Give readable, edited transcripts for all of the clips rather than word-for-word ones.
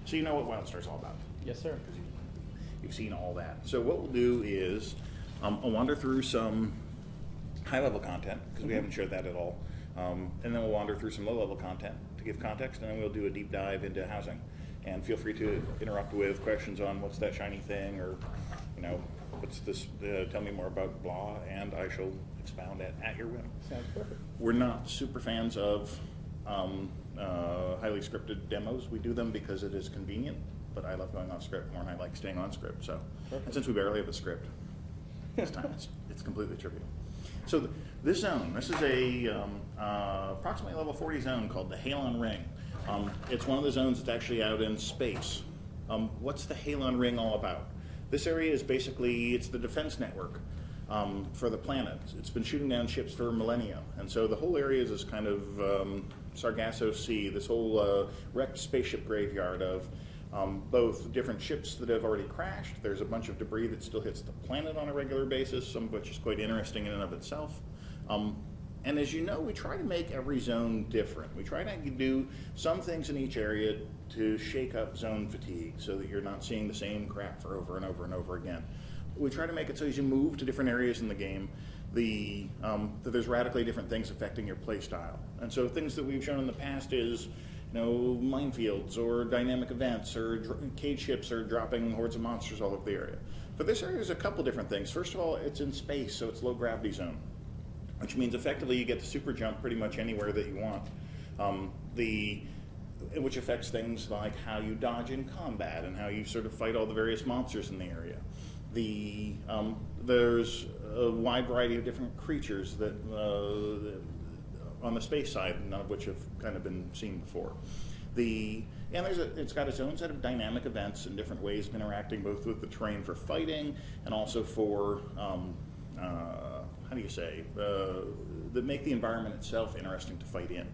So you know what WildStar's all about. Yes, sir. You've seen all that. So what we'll do is I'll wander through some high-level content, because we haven't shared that at all. And then we'll wander through some low-level content to give context, and then we'll do a deep dive into housing. And feel free to interrupt with questions on what's that shiny thing, or, you know, what's this, tell me more about blah, and I shall expound at your whim. Sounds perfect. We're not super fans of highly scripted demos. We do them because it is convenient, but I love going off script more, and I like staying on script. So, and since we barely have a script, this time it's completely trivial. So this zone, this is a approximately level 40 zone called the Halon Ring. It's one of the zones that's actually out in space. What's the Halon Ring all about? This area is basically, it's the defense network for the planet. It's been shooting down ships for millennia. And so the whole area is this kind of Sargasso Sea, this whole wrecked spaceship graveyard of both different ships that have already crashed. There's a bunch of debris that still hits the planet on a regular basis, some of which is quite interesting in and of itself. And as you know, we try to make every zone different. We try to do some things in each area to shake up zone fatigue so that you're not seeing the same crap for over and over and over again. We try to make it so as you move to different areas in the game, that there's radically different things affecting your play style. And so things that we've shown in the past is, you know, minefields or dynamic events or cage ships or dropping hordes of monsters all over the area. For this area, there's a couple different things. First of all, it's in space, so it's low gravity zone, which means effectively you get to super jump pretty much anywhere that you want. Which affects things like how you dodge in combat and how you sort of fight all the various monsters in the area. There's a wide variety of different creatures that on the space side, none of which have kind of been seen before. It's got its own set of dynamic events and different ways of interacting both with the terrain for fighting and also for how do you say, that make the environment itself interesting to fight in.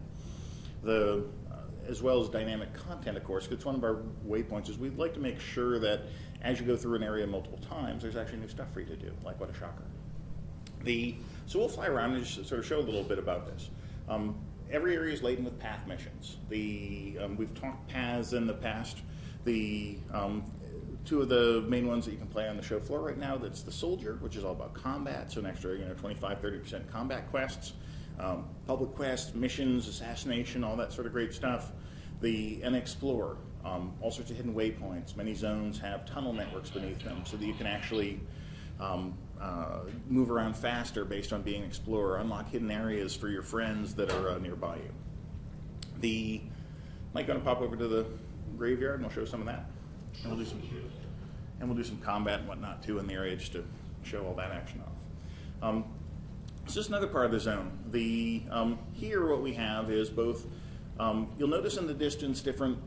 As well as dynamic content, of course, because one of our waypoints is we'd like to make sure that as you go through an area multiple times, there's actually new stuff for you to do, like what a shocker. So we'll fly around and just sort of show a little bit about this. Every area is laden with path missions. We've talked paths in the past. Two of the main ones that you can play on the show floor right now, that's the Soldier, which is all about combat, so an extra 25-30% combat quests, public quests, missions, assassination, all that sort of great stuff. And Explorer, all sorts of hidden waypoints. Many zones have tunnel networks beneath them so that you can actually move around faster based on being an explorer, unlock hidden areas for your friends that are nearby you. Mike, going to pop over to the graveyard and we'll show some of that. And we'll do some combat and whatnot too in the area just to show all that action off. It's just another part of the zone. Here what we have is both, you'll notice in the distance different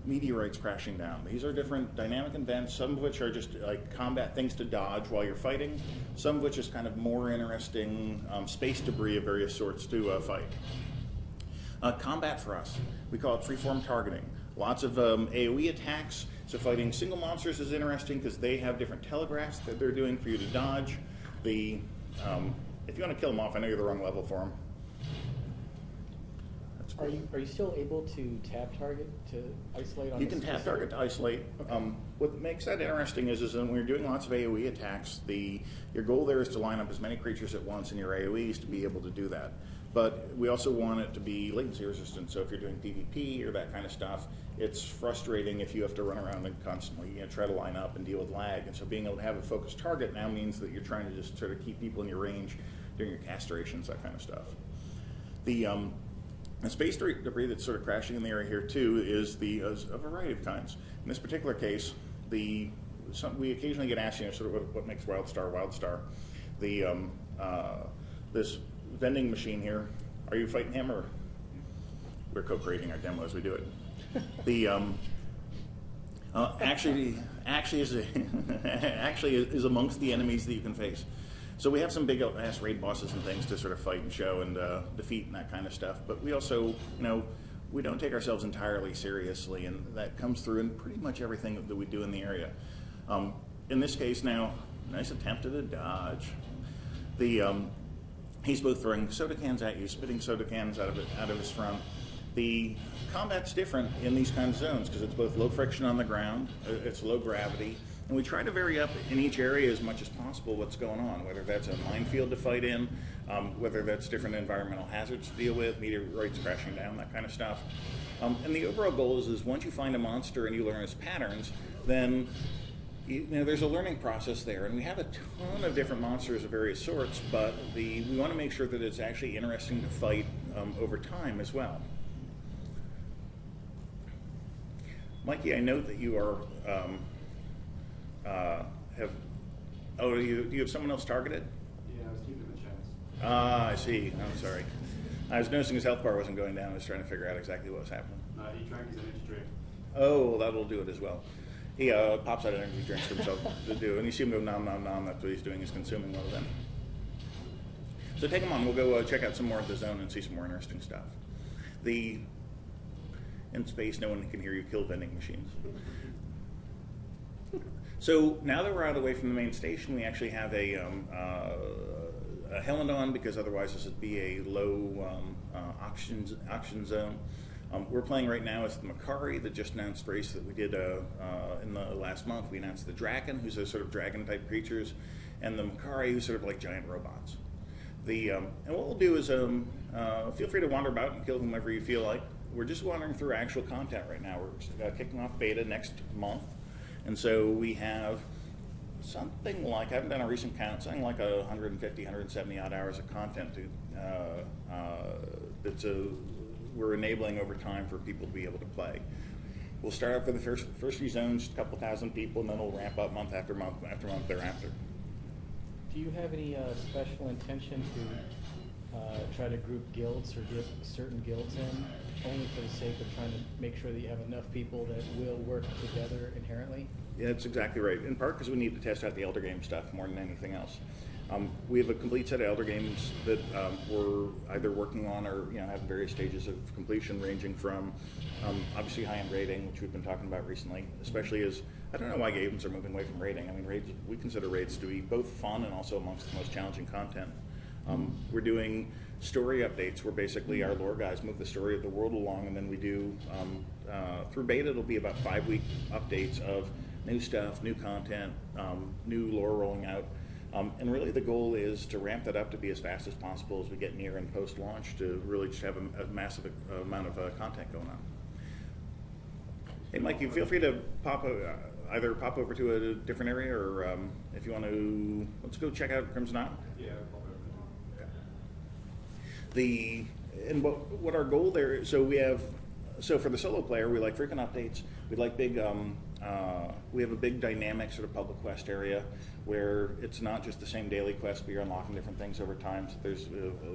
meteorites crashing down. These are different dynamic events, some of which are just like combat things to dodge while you're fighting, some of which is kind of more interesting space debris of various sorts to fight. Combat for us, we call it freeform targeting. Lots of AoE attacks, so fighting single monsters is interesting because they have different telegraphs that they're doing for you to dodge. If you want to kill them off, I know you're the wrong level for them. That's cool. Are you still able to tap target to isolate on You can tap target to isolate. Okay. What makes that interesting is when you're doing lots of AoE attacks, your goal there is to line up as many creatures at once in your AoEs to be able to do that. But we also want it to be latency resistant, so if you're doing PvP or that kind of stuff, it's frustrating if you have to run around and constantly try to line up and deal with lag. And so being able to have a focused target now means that you're trying to just sort of keep people in your range during your castrations, that kind of stuff. The space debris that's sort of crashing in the area here too is a variety of kinds. In this particular case, we occasionally get asked, sort of what makes WildStar. This vending machine here, are you fighting him, or we're co-creating our demo as we do it? Actually is amongst the enemies that you can face. So we have some big ass raid bosses and things to sort of fight and show and defeat and that kind of stuff. But we also, we don't take ourselves entirely seriously, and that comes through in pretty much everything that we do in the area. In this case now, nice attempt at a dodge. He's both throwing soda cans at you, spitting soda cans out of his front. The combat's different in these kinds of zones because it's both low friction on the ground, it's low gravity, and we try to vary up in each area as much as possible what's going on, whether that's a minefield to fight in, whether that's different environmental hazards to deal with, meteorites crashing down, that kind of stuff. And the overall goal is once you find a monster and you learn its patterns, then there's a learning process there, and we have a ton of different monsters of various sorts, but we want to make sure that it's actually interesting to fight over time as well. Mikey, I note that you are do you have someone else targeted? Yeah, I was keeping him a chance. Ah, I see. I'm sorry. I was noticing his health bar wasn't going down. I was trying to figure out exactly what was happening. He drank his energy drink. Oh, well, that'll do it as well. He pops out energy drinks for himself to do, and you see him go nom nom nom. That's what he's doing. He's consuming one of them. So take him on. We'll go check out some more of the zone and see some more interesting stuff. In space, no one can hear you kill vending machines. So now that we're out away from the main station, we actually have a Halon on, because otherwise this would be a low auction zone. We're playing right now as the Makari, the just announced race that we did in the last month. We announced the Draken, who's a sort of dragon-type creatures, and the Makari, who's sort of like giant robots. And what we'll do is feel free to wander about and kill whomever you feel like. We're just wandering through actual content right now. We're kicking off beta next month, and so we have something like, I haven't done a recent count, something like 150, 170 odd hours of content we're enabling over time for people to be able to play. We'll start out for the first few zones, a couple thousand people, and then we'll ramp up month after month after month thereafter. Do you have any special intention to try to group guilds or get certain guilds in, only for the sake of trying to make sure that you have enough people that will work together inherently? Yeah, that's exactly right. In part because we need to test out the Elder Game stuff more than anything else. We have a complete set of Elder Games that we're either working on or have various stages of completion, ranging from obviously high-end raiding, which we've been talking about recently, especially as, I don't know why games are moving away from raiding. I mean, raids, we consider raids to be both fun and also amongst the most challenging content. We're doing story updates where basically our lore guys move the story of the world along, and then we do, through beta, it'll be about 5-week updates of new stuff, new content, new lore rolling out. And really the goal is to ramp that up to be as fast as possible as we get near and post-launch to really just have a massive amount of content going on. Hey, Mike, you feel free to either pop over to a different area, or if you want to, let's go check out Crimson Island. Yeah, I'll pop over. Okay. What our goal there, so for the solo player, we like frequent updates. We like big, we have a big dynamic sort of public quest area where it's not just the same daily quest, but you're unlocking different things over time. So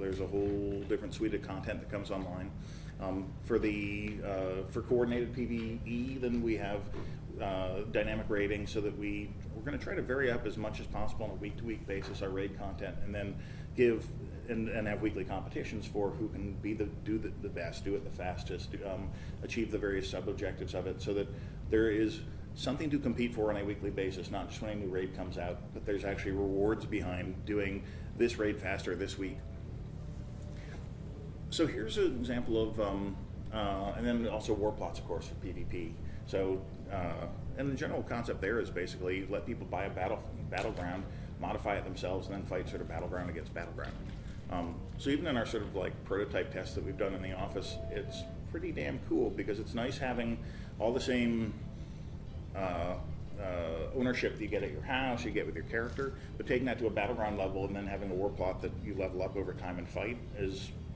there's a whole different suite of content that comes online. For coordinated PvE, then we have dynamic raiding, so that we're going to try to vary up as much as possible on a week-to-week basis our raid content, and then give and have weekly competitions for who can do the best, do it the fastest, achieve the various sub-objectives of it, so that there is something to compete for on a weekly basis, not just when a new raid comes out, but there's actually rewards behind doing this raid faster this week. So here's an example of, and then also war plots, of course, for PvP. So, and the general concept there is basically let people buy a battleground, modify it themselves, and then fight sort of battleground against battleground. So even in our sort of like prototype tests that we've done in the office, it's pretty damn cool, because it's nice having all the same ownership that you get at your house, you get with your character, but taking that to a battleground level and then having a war plot that you level up over time and fight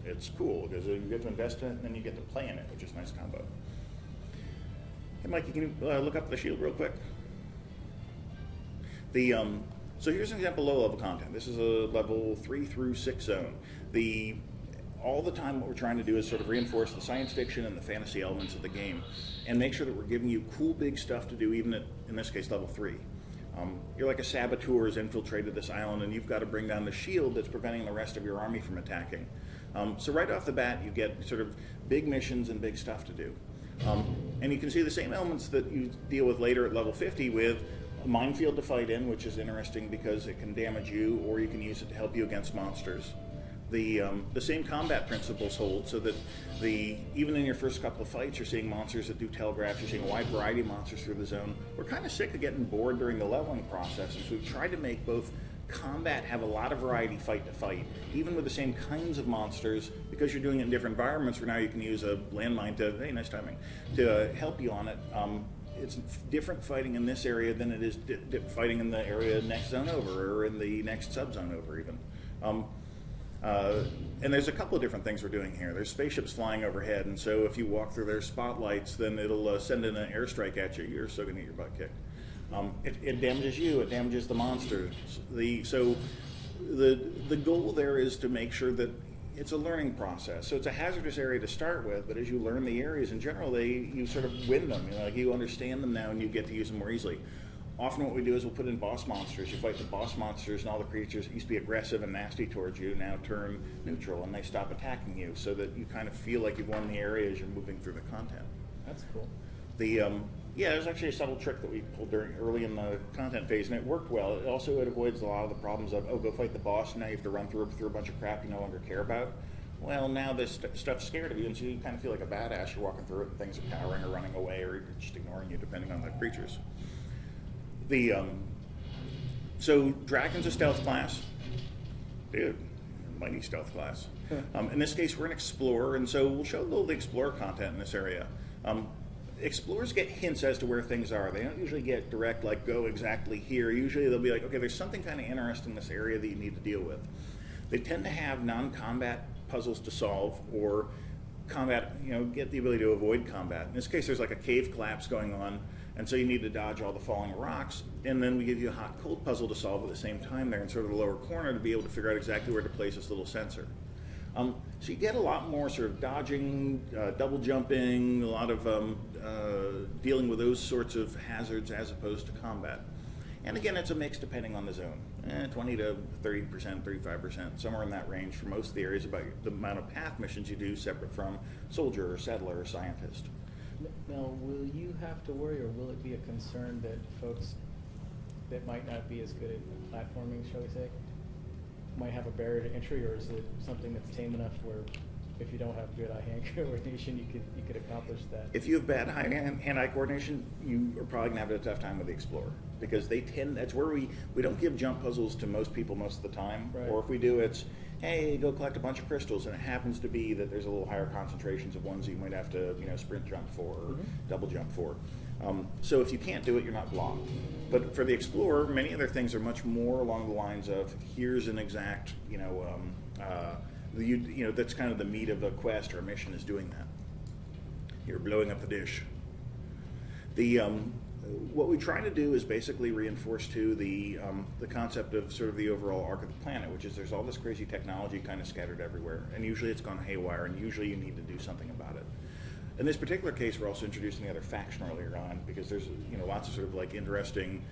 it's cool, because you get to invest in it and then you get to play in it, which is a nice combo. Hey, Mike, you can look up the shield real quick. So here's an example of low-level content. This is a level 3 through 6 zone. All the time what we're trying to do is sort of reinforce the science fiction and the fantasy elements of the game, and make sure that we're giving you cool big stuff to do, even at, in this case, level 3. You're like a saboteur who's infiltrated this island, and you've got to bring down the shield that's preventing the rest of your army from attacking. So right off the bat, you get sort of big missions and big stuff to do. And you can see the same elements that you deal with later at level 50 with a minefield to fight in, which is interesting because it can damage you, or you can use it to help you against monsters. The same combat principles hold, so that even in your first couple of fights, you're seeing monsters that do telegraphs. You're seeing a wide variety of monsters through the zone. We're kind of sick of getting bored during the leveling process, and so we've tried to make both combat have a lot of variety fight to fight, even with the same kinds of monsters, because you're doing it in different environments where now you can use a landmine to, hey, nice timing, to help you on it. It's different fighting in this area than it is fighting in the area next zone over, or in the next subzone over even. And there's a couple of different things we're doing here. There's spaceships flying overhead, and so if you walk through their spotlights, then it'll send in an airstrike at you. You're still going to get your butt kicked. It damages you. It damages the monsters. So the goal there is to make sure that it's a learning process. So it's a hazardous area to start with, but as you learn the areas in general, you sort of win them. Like you understand them now, and you get to use them more easily. Often what we do is we'll put in boss monsters. You fight the boss monsters, and all the creatures that used to be aggressive and nasty towards you now turn neutral, and they stop attacking you, so that you kind of feel like you've won the area as you're moving through the content. That's cool. There's actually a subtle trick that we pulled early in the content phase, and it worked well. It avoids a lot of the problems of, go fight the boss, and now you have to run through a bunch of crap you no longer care about. Well, now this stuff's scared of you, and so you kind of feel like a badass. You're walking through it, and things are cowering or running away, or just ignoring you, depending on the creatures. So Dragon's a stealth class. Dude, mighty stealth class. In this case, we're an explorer, and so we'll show a little of the explorer content in this area. Explorers get hints as to where things are. They don't usually get direct, like, go exactly here. Usually they'll be like, okay, there's something kind of interesting in this area that you need to deal with. They tend to have non-combat puzzles to solve, or combat, get the ability to avoid combat. In this case, there's like a cave collapse going on, and so you need to dodge all the falling rocks, and then we give you a hot-cold puzzle to solve at the same time there in sort of the lower corner to be able to figure out exactly where to place this little sensor. So you get a lot more sort of dodging, double jumping, a lot of dealing with those sorts of hazards as opposed to combat. And again, it's a mix depending on the zone. 20 to 30%, 35%, somewhere in that range for most of the areas about the amount of path missions you do separate from soldier or settler or scientist. Now, will you have to worry, or will it be a concern that folks that might not be as good at platforming, shall we say, might have a barrier to entry, or is it something that's tame enough where if you don't have good eye-hand coordination, you could accomplish that? If you have bad hand-eye coordination, you are probably going to have a tough time with the Explorer, because that's where we don't give jump puzzles to most people most of the time. Right. Or if we do, it's, hey, go collect a bunch of crystals, and it happens to be that there's a little higher concentrations of ones you might have to sprint jump for or double jump for. So if you can't do it, you're not blocked. But for the Explorer, many other things are much more along the lines of, here's an exact, that's kind of the meat of a quest or a mission is doing that. You're blowing up the dish. What we try to do is basically reinforce too the concept of sort of the overall arc of the planet, which is there's all this crazy technology kind of scattered everywhere, and usually it's gone haywire, and usually you need to do something about it. In this particular case, we're also introducing the other faction earlier on, because there's lots of sort of like interesting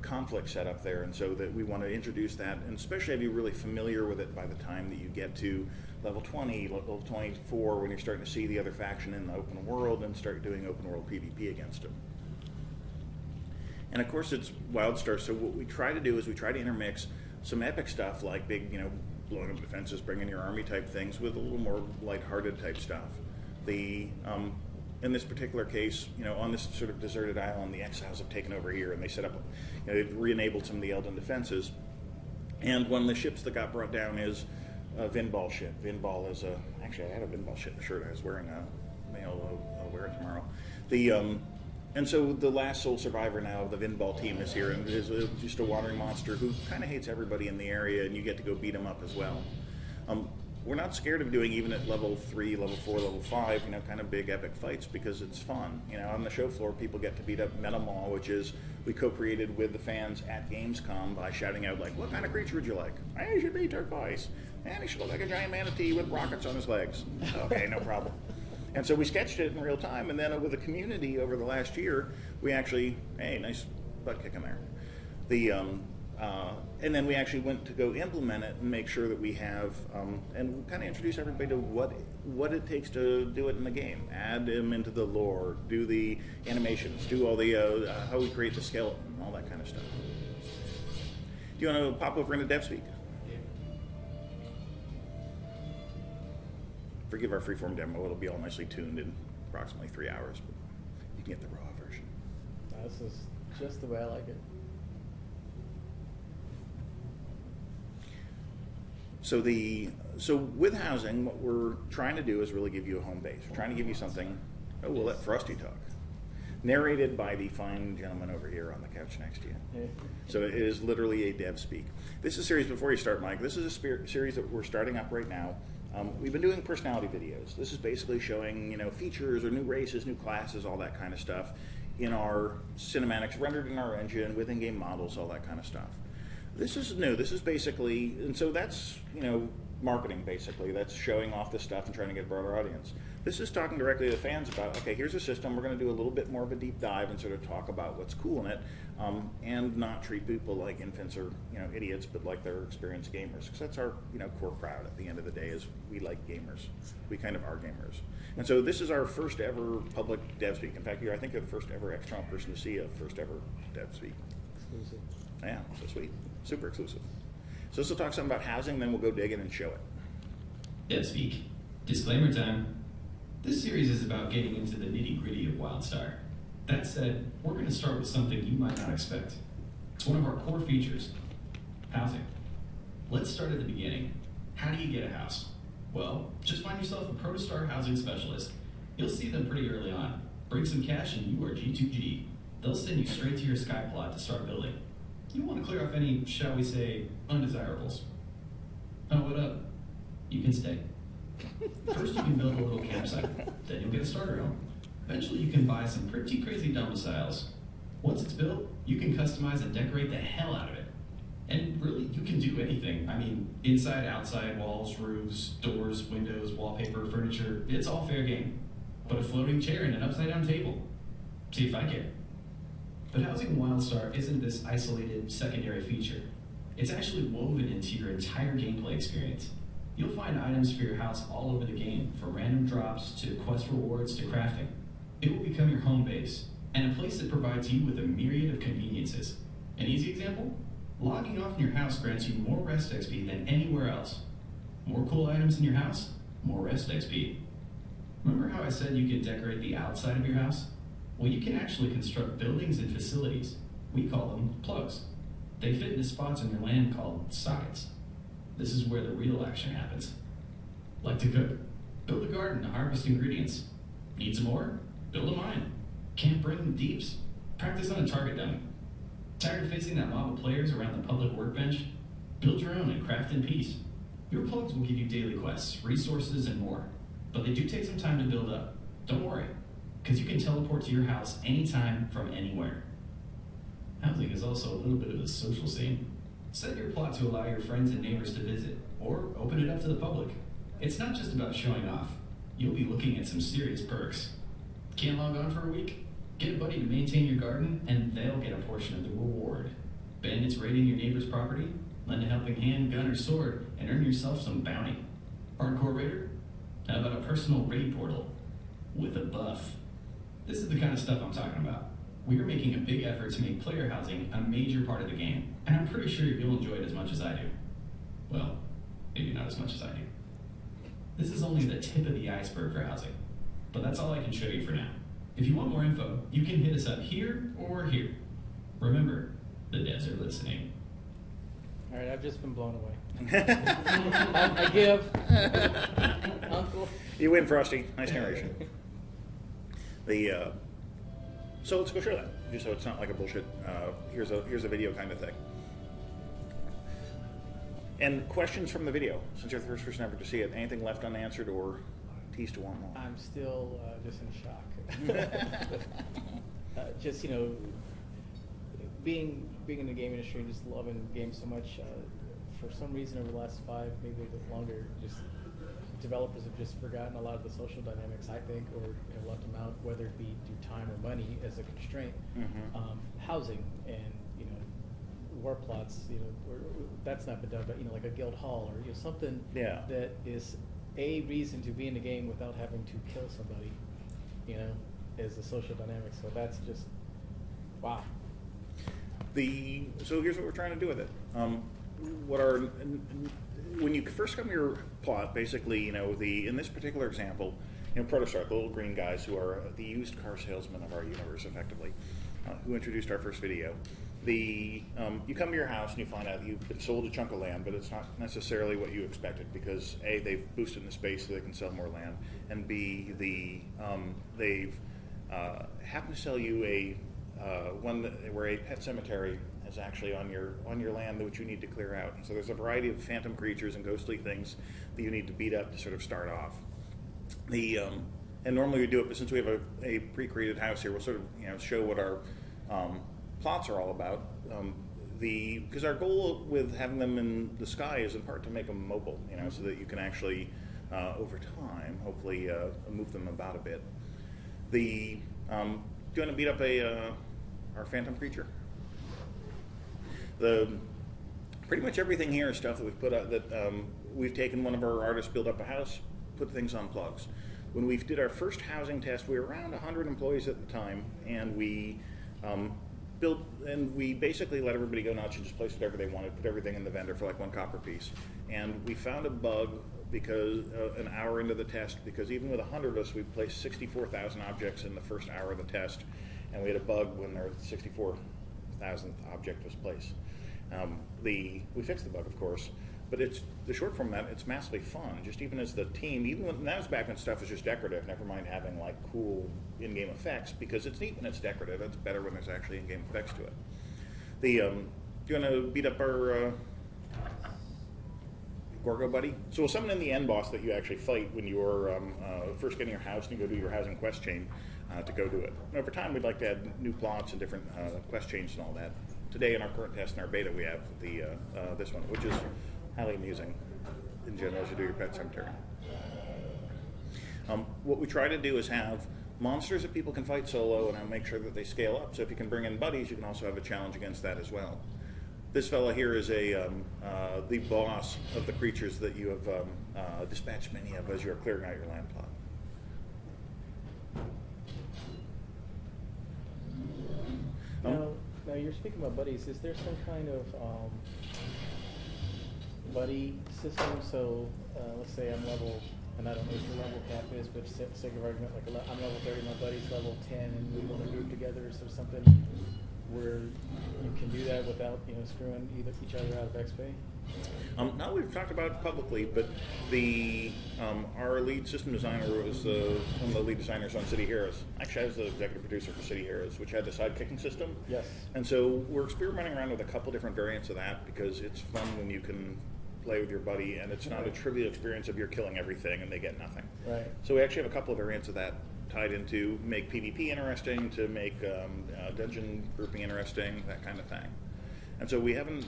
conflict set up there, and so that we want to introduce that, and especially have you really familiar with it by the time that you get to level 20, level 24, when you're starting to see the other faction in the open world and start doing open world PvP against them. And of course it's WildStar, so what we try to do is we try to intermix some epic stuff like big, blowing up defenses, bringing your army type things with a little more lighthearted type stuff. In this particular case, on this sort of deserted island, the exiles have taken over here, and they set up, they've re-enabled some of the Elden defenses. And one of the ships that got brought down is a Vinball ship. Vinball is actually I had a Vinball ship shirt I was wearing, I'll wear it tomorrow. And so the last sole survivor now of the Vinball team is here, and is just a wandering monster who kind of hates everybody in the area, and you get to go beat him up as well. We're not scared of doing, even at level 3, level 4, level 5, kind of big epic fights, because it's fun. On the show floor, people get to beat up Metamall, which is we co-created with the fans at Gamescom by shouting out, like, what kind of creature would you like? He should be turquoise. And he should look like a giant manatee with rockets on his legs. Okay, no problem. And so we sketched it in real time, and then with the community over the last year, we actually, nice butt kick in there. And then we actually went to go implement it and make sure that we have, and kind of introduce everybody to what it takes to do it in the game. Add them into the lore, do the animations, do all the, how we create the skeleton, all that kind of stuff. Do you want to pop over into DevSpeak? forgive our freeform demo, it'll be all nicely tuned in approximately 3 hours, but you can get the raw version. This is just the way I like it. So with housing, what we're trying to do is really give you a home base. We're trying to give you something. Oh, we'll let Frosty talk. Narrated by the fine gentleman over here on the couch next to you. Yeah. So it is literally a dev speak. This is a series, before you start, Mike, this is a series that we're starting up right now. We've been doing personality videos. This is basically showing, features or new races, new classes, all that kind of stuff in our cinematics, rendered in our engine, with in-game models, all that kind of stuff. This is new. This is basically, and so that's, marketing, basically. That's showing off this stuff and trying to get a broader audience. This is talking directly to the fans about, okay, here's a system. We're going to do a little bit more of a deep dive and sort of talk about what's cool in it, and not treat people like infants or, idiots, but like they're experienced gamers. Because that's our, core crowd at the end of the day, is we like gamers. We kind of are gamers. And so this is our first ever public dev speak. In fact, I think you're the first ever external person to see a first ever dev speak. Exclusive. Yeah, so sweet. Super exclusive. So this will talk something about housing, then we'll go dig in and show it. DevSpeak. Disclaimer time. This series is about getting into the nitty-gritty of WildStar. That said, we're going to start with something you might not expect. It's one of our core features, housing. Let's start at the beginning. How do you get a house? Well, just find yourself a ProStar housing specialist. You'll see them pretty early on. Bring some cash and you are G2G. They'll send you straight to your sky plot to start building. You want to clear off any, shall we say, undesirables. Oh, what up? You can stay. First you can build a little campsite, then you'll get a starter home. Eventually you can buy some pretty crazy domiciles. Once it's built, you can customize and decorate the hell out of it. And really, you can do anything. I mean, inside, outside, walls, roofs, doors, windows, wallpaper, furniture, it's all fair game. Put a floating chair and an upside-down table. See if I care. But housing in WildStar isn't this isolated secondary feature. It's actually woven into your entire gameplay experience. You'll find items for your house all over the game, from random drops to quest rewards to crafting. It will become your home base, and a place that provides you with a myriad of conveniences. An easy example? Logging off in your house grants you more rest XP than anywhere else. More cool items in your house, more rest XP. Remember how I said you could decorate the outside of your house? Well, you can actually construct buildings and facilities. We call them plugs. They fit into spots on your land called sockets. This is where the real action happens. Like to cook? Build a garden to harvest ingredients. Need some more? Build a mine. Can't bring the deeps? Practice on a target dummy. Tired of facing that mob of players around the public workbench? Build your own and craft in peace. Your plugs will give you daily quests, resources, and more. But they do take some time to build up. Don't worry, because you can teleport to your house anytime from anywhere. Housing is also a little bit of a social scene. Set your plot to allow your friends and neighbors to visit, or open it up to the public. It's not just about showing off. You'll be looking at some serious perks. Can't log on for a week? Get a buddy to maintain your garden, and they'll get a portion of the reward. Bandits raiding your neighbor's property? Lend a helping hand, gun, or sword, and earn yourself some bounty. Hardcore raider? How about a personal raid portal? With a buff. This is the kind of stuff I'm talking about. We are making a big effort to make player housing a major part of the game, and I'm pretty sure you'll enjoy it as much as I do. Well, maybe not as much as I do. This is only the tip of the iceberg for housing, but that's all I can show you for now. If you want more info, you can hit us up here or here. Remember, the devs are listening. All right, I've just been blown away. I give. Uncle. You win, Frosty. Nice narration. So let's go show that, just so it's not like a bullshit, here's a video kind of thing. And questions from the video, since you're the first person ever to see it. Anything left unanswered or teased to want more? I'm still just in shock. Just, being in the game industry and just loving games so much, for some reason over the last 5, maybe a bit longer, just developers have just forgotten a lot of the social dynamics, I think, or left them out, whether it be due time or money as a constraint. Mm-hmm. Housing and war plots, that's not been done, but like a guild hall or something that is a reason to be in the game without having to kill somebody, is a social dynamic. So that's just wow. So here's what we're trying to do with it. What our when you first come to your plot, basically, in this particular example, Protostar, the little green guys who are the used car salesmen of our universe, effectively, who introduced our first video. You come to your house and you find out you've been sold a chunk of land, but it's not necessarily what you expected because A, they've boosted the space so they can sell more land, and B, they've happened to sell you where a pet cemetery is actually on your land which you need to clear out. And so there's a variety of phantom creatures and ghostly things that you need to beat up to sort of start off. And normally we do it, but since we have a pre-created house here, we'll sort of show what our plots are all about. Because our goal with having them in the sky is in part to make them mobile, so that you can actually over time hopefully move them about a bit. Do you want to beat up our phantom creature? Pretty much everything here is stuff that we've put out that we've taken one of our artists build up a house, put things on plugs. When we did our first housing test, we were around 100 employees at the time, and we we basically let everybody go nuts and just place whatever they wanted, put everything in the vendor for like 1 copper piece. And we found a bug because an hour into the test, because even with 100 of us, we placed 64,000 objects in the first hour of the test, and we had a bug when our 64,000th object was placed. We fixed the bug, of course, but it's the short form of that, it's massively fun, just even as the team, even when that was back when stuff was just decorative, never mind having like cool in-game effects, because it's neat when it's decorative, it's better when there's actually in-game effects to it. Do you want to beat up our Gorgo buddy? So we'll summon in the end boss that you actually fight when you're first getting your house and you go do your housing quest chain to go do it. And over time, we'd like to add new plots and different quest chains and all that. Today, in our current test and our beta, we have this one, which is highly amusing in general as you do your pet cemetery. What we try to do is have monsters that people can fight solo, and I'll make sure that they scale up. So if you can bring in buddies, you can also have a challenge against that as well. This fella here is the boss of the creatures that you have dispatched many of as you're clearing out your land plot. Now you're speaking about buddies. Is there some kind of buddy system? So let's say I'm level, and I don't know what your level cap is, but sake of argument, like I'm level 30, my buddy's level 10, and we want to group together. Is there something where you can do that without screwing each other out of XP? Not we've talked about it publicly, but our lead system designer was one of the lead designers on City Heroes. Actually, I was the executive producer for City Heroes, which had the side-kicking system. Yes. And so we're experimenting around with a couple different variants of that because it's fun when you can play with your buddy, and it's not a trivial experience of you're killing everything and they get nothing. Right. So we actually have a couple of variants of that tied into make PvP interesting, to make dungeon grouping interesting, that kind of thing. And so we haven't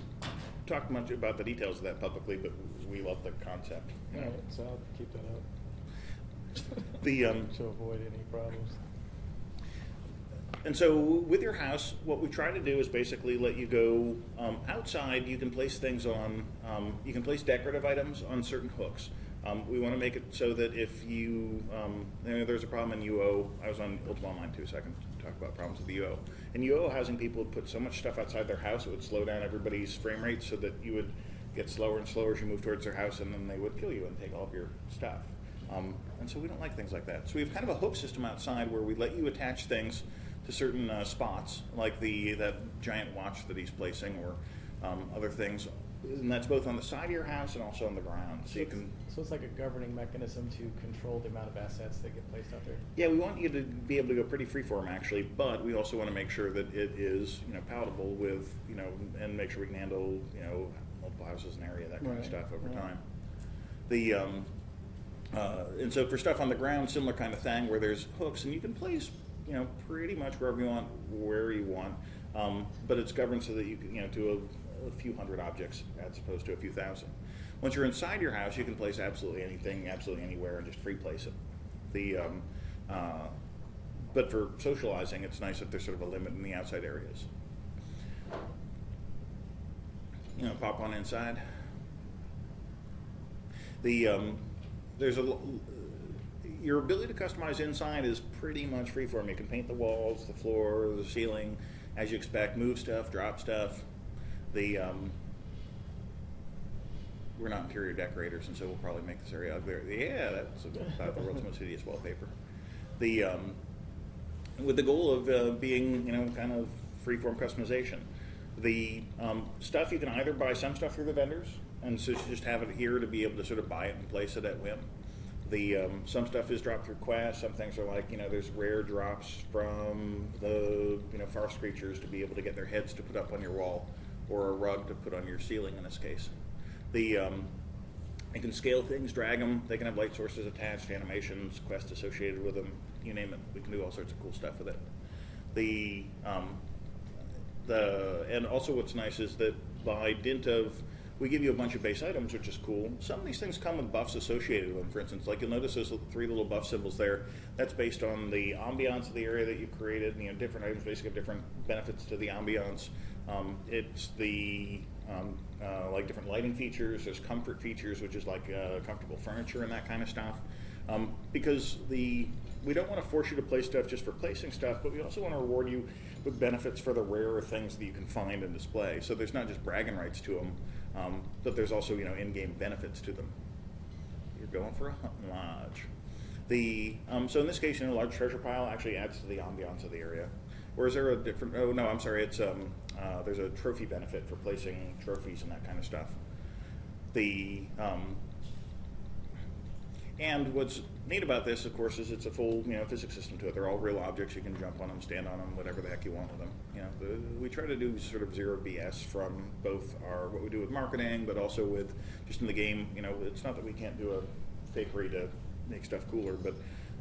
talked much about the details of that publicly, but we love the concept. All right, so I'll keep that out. To avoid any problems. And so with your house, what we try to do is basically let you go outside. You can place things on, you can place decorative items on certain hooks. We want to make it so that if there's a problem in UO, I was on Ultima Online too, so I can talk about problems with the UO. In UO, housing people would put so much stuff outside their house, it would slow down everybody's frame rate so that you would get slower and slower as you move towards their house, and then they would kill you and take all of your stuff. And so we don't like things like that. So we have kind of a hook system outside where we let you attach things to certain spots, like that giant watch that he's placing, or other things. And that's both on the side of your house and also on the ground. So it's like a governing mechanism to control the amount of assets that get placed out there. Yeah, we want you to be able to go pretty freeform actually, but we also want to make sure that it is palatable with and make sure we can handle multiple houses in an area, that kind of stuff over time. And so for stuff on the ground, similar kind of thing where there's hooks and you can place pretty much wherever you want, but it's governed so that you can to a few hundred objects as opposed to a few thousand. Once you're inside your house, you can place absolutely anything, absolutely anywhere, and just free place it. But for socializing, it's nice if there's sort of a limit in the outside areas. Pop on inside. Your ability to customize inside is pretty much freeform. You can paint the walls, the floor, the ceiling, as you expect, move stuff, drop stuff. we're not interior decorators, and so we'll probably make this area uglier. Yeah, that's about the world's most hideous wallpaper. The with the goal of being, kind of free-form customization. The stuff, you can either buy some stuff through the vendors, and so you just have it here to be able to sort of buy it and place it at whim. The some stuff is dropped through quests. Some things are like, there's rare drops from the forest creatures to be able to get their heads to put up on your wall, or a rug to put on your ceiling in this case. You can scale things, drag them. They can have light sources attached, animations, quests associated with them. You name it. We can do all sorts of cool stuff with it. And also what's nice is that by dint of, we give you a bunch of base items, which is cool. Some of these things come with buffs associated with them. For instance, like you'll notice those 3 little buff symbols there. That's based on the ambiance of the area that you created. Different items basically have different benefits to the ambiance. It's the like different lighting features. There's comfort features, which is like comfortable furniture and that kind of stuff. Because we don't want to force you to place stuff just for placing stuff, but we also want to reward you with benefits for the rarer things that you can find and display. So there's not just bragging rights to them, but there's also in-game benefits to them. You're going for a hunting lodge. So in this case, a large treasure pile actually adds to the ambiance of the area. Or is there a different? Oh no, I'm sorry. It's there's a trophy benefit for placing trophies and that kind of stuff. And what's neat about this, of course, is it's a full physics system to it. They're all real objects. You can jump on them, stand on them, whatever the heck you want with them. We try to do sort of zero BS from both what we do with marketing, but also with just in the game. It's not that we can't do a fakery to make stuff cooler, but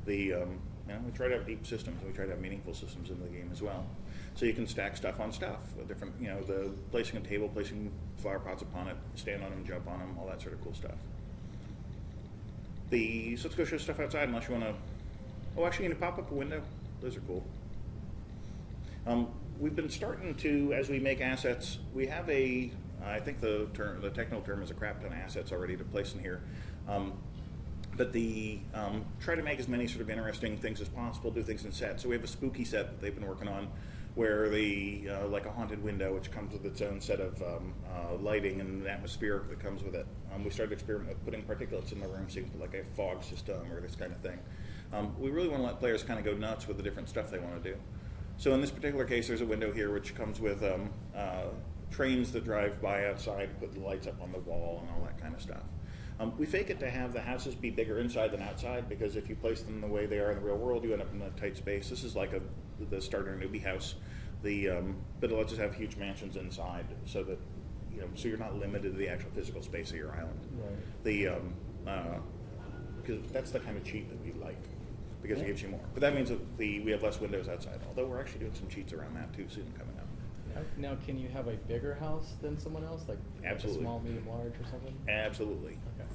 we try to have deep systems, and we try to have meaningful systems in the game as well. So you can stack stuff on stuff, different, the placing a table, placing flower pots upon it, stand on them, jump on them, all that sort of cool stuff. So let's go show stuff outside, unless you want to. Oh, actually, you can pop up a window. Those are cool. We've been starting to, as we make assets, we have I think the technical term is a crap ton of assets already to place in here. But try to make as many sort of interesting things as possible, do things in sets. So we have a spooky set that they've been working on, where like a haunted window, which comes with its own set of lighting and atmosphere that comes with it. We started experimenting with putting particulates in the room, so you can put like a fog system or this kind of thing. We really want to let players kind of go nuts with the different stuff they want to do. So in this particular case, there's a window here which comes with trains that drive by outside, put the lights up on the wall and all that kind of stuff. We fake it to have the houses be bigger inside than outside, because if you place them the way they are in the real world, you end up in a tight space. This is like the starter newbie house, but it lets us have huge mansions inside, so that so you're not limited to the actual physical space of your island. Right. Because that's the kind of cheat that we like, because it gives you more. But that means that we have less windows outside. Although we're actually doing some cheats around that too soon coming up. Now, can you have a bigger house than someone else, like Absolutely. A small, medium, large, or something? Absolutely. Okay.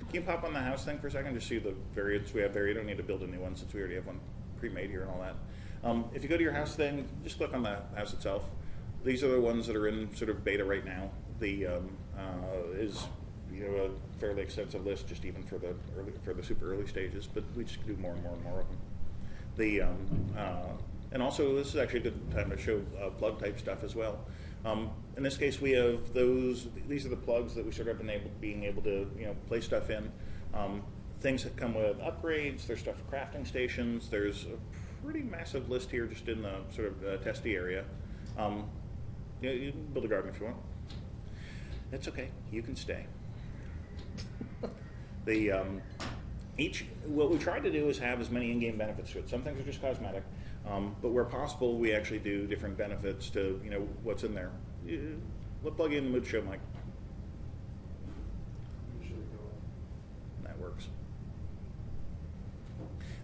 Can you pop on the house thing for a second? Just see the variants we have there. You don't need to build a new one since we already have one pre-made here and all that. If you go to your house thing, just click on the house itself. These are the ones that are in sort of beta right now. Is a fairly extensive list, just even for the super early stages, but we just do more and more and more of them. And also, this is actually a good time to show plug type stuff as well. In this case, we have those. These are the plugs that we sort of being able to place stuff in. Things that come with upgrades. There's stuff for crafting stations. There's a pretty massive list here just in the sort of testy area. You can build a garden if you want. It's okay. You can stay. What we try to do is have as many in-game benefits to it. Some things are just cosmetic, but where possible, we actually do different benefits to what's in there. We'll plug in the mood show, Mike. That works.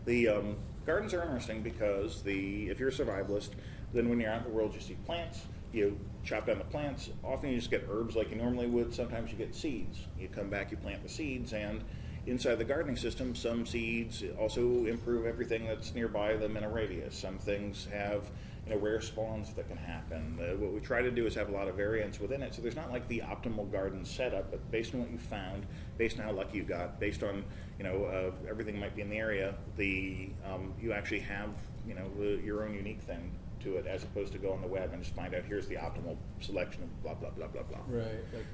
The gardens are interesting because if you're a survivalist, then when you're out in the world, you see plants. You chop down the plants. Often you just get herbs like you normally would. Sometimes you get seeds. You come back, you plant the seeds, and inside the gardening system, some seeds also improve everything that's nearby them in a radius. Some things have rare spawns that can happen. What we try to do is have a lot of variance within it, so there's not like the optimal garden setup, but based on what you found, based on how lucky you got, based on everything might be in the area, you actually have your own unique thing to it, as opposed to go on the web and just find out here's the optimal selection of blah, blah, blah, blah, blah. Right, like,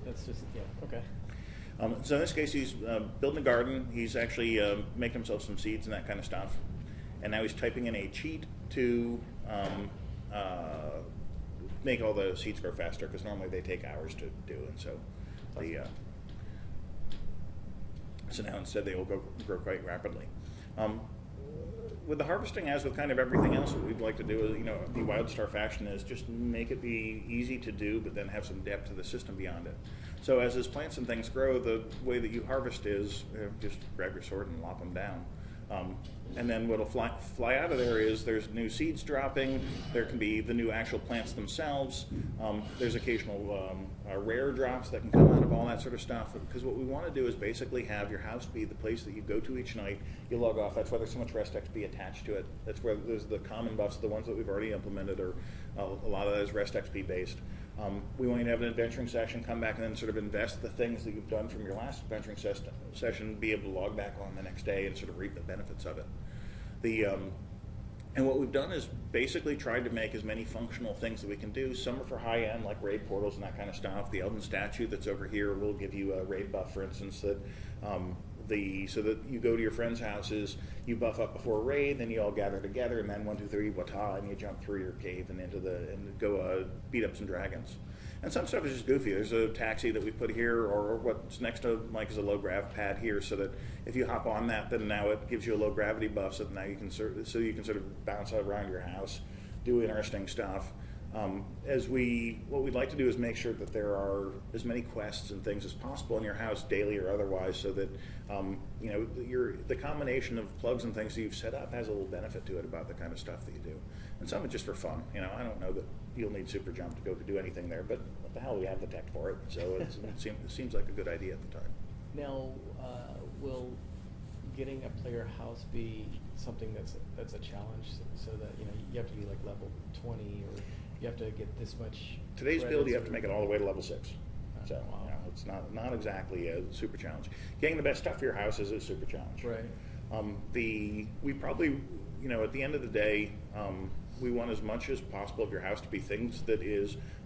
that's just, yeah, okay. So in this case, he's building a garden. He's actually making himself some seeds and that kind of stuff. And now he's typing in a cheat to make all the seeds grow faster, because normally they take hours to do. And so so now instead they will grow quite rapidly. With the harvesting, as with kind of everything else, what we'd like to do, the WildStar fashion is just make it be easy to do, but then have some depth to the system beyond it. So as his plants and things grow, the way that you harvest is just grab your sword and lop them down. And then what'll fly out of there is there's new seeds dropping. There can be the new actual plants themselves. There's occasional rare drops that can come out of all that sort of stuff. Because what we want to do is basically have your house be the place that you go to each night. You log off. That's why there's so much rest XP attached to it. That's where there's the common buffs, the ones that we've already implemented, or a lot of that is rest XP based. We want you to have an adventuring session, come back and then sort of invest the things that you've done from your last adventuring session, be able to log back on the next day and sort of reap the benefits of it. And what we've done is basically tried to make as many functional things that we can do. Some are for high end, like raid portals and that kind of stuff. The Elden statue that's over here will give you a raid buff, for instance, that so that you go to your friends' houses, you buff up before a raid, then you all gather together, and then 1, 2, 3, wata, and you jump through your cave and and go beat up some dragons. And some stuff is just goofy. There's a taxi that we put here, or what's next to Mike is a low grav pad here, so that if you hop on that, then now it gives you a low gravity buff, so that now you can sort of bounce around your house, do interesting stuff. What we'd like to do is make sure that there are as many quests and things as possible in your house, daily or otherwise, so that the combination of plugs and things that you've set up has a little benefit to it about the kind of stuff that you do. And some is just for fun. I don't know that you'll need super jump to go do anything there, but what the hell, we have the tech for it, so it seems like a good idea at the time. Now, will getting a player house be something that's a challenge, so that you have to be like level 20, or you have to get this much? Today's build, you have to make it all the way to level 6. So wow. It's not exactly a super challenge. Getting the best stuff for your house is a super challenge. Right. We probably, at the end of the day, we want as much as possible of your house to be things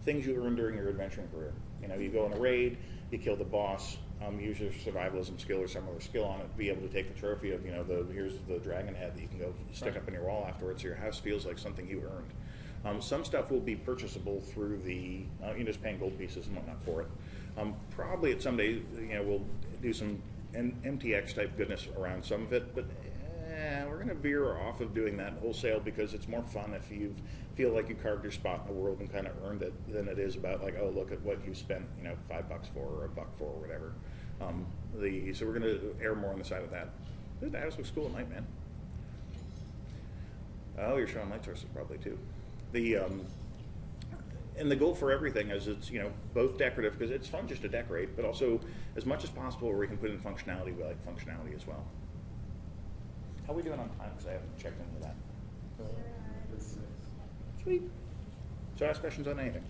you earn during your adventuring career. You go on a raid, you kill the boss, use your survivalism skill or some other skill on it, be able to take the trophy of, here's the dragon head that you can go stick up in your wall afterwards, so your house feels like something you earned. Some stuff will be purchasable through just paying gold pieces and whatnot for it. Probably at some day, we'll do some MTX type goodness around some of it, but we're going to veer off of doing that wholesale, because it's more fun if you feel like you carved your spot in the world and kind of earned it, than it is about like, oh, look at what you spent, $5 for, or $1 for, or whatever. So we're going to err more on the side of that. The house looks cool at night, man. Oh, you're showing light sources probably too. And the goal for everything is it's both decorative, because it's fun just to decorate, but also as much as possible where we can put in functionality, we like functionality as well. How are we doing on time? Because I haven't checked into that. Sweet. So ask questions on anything.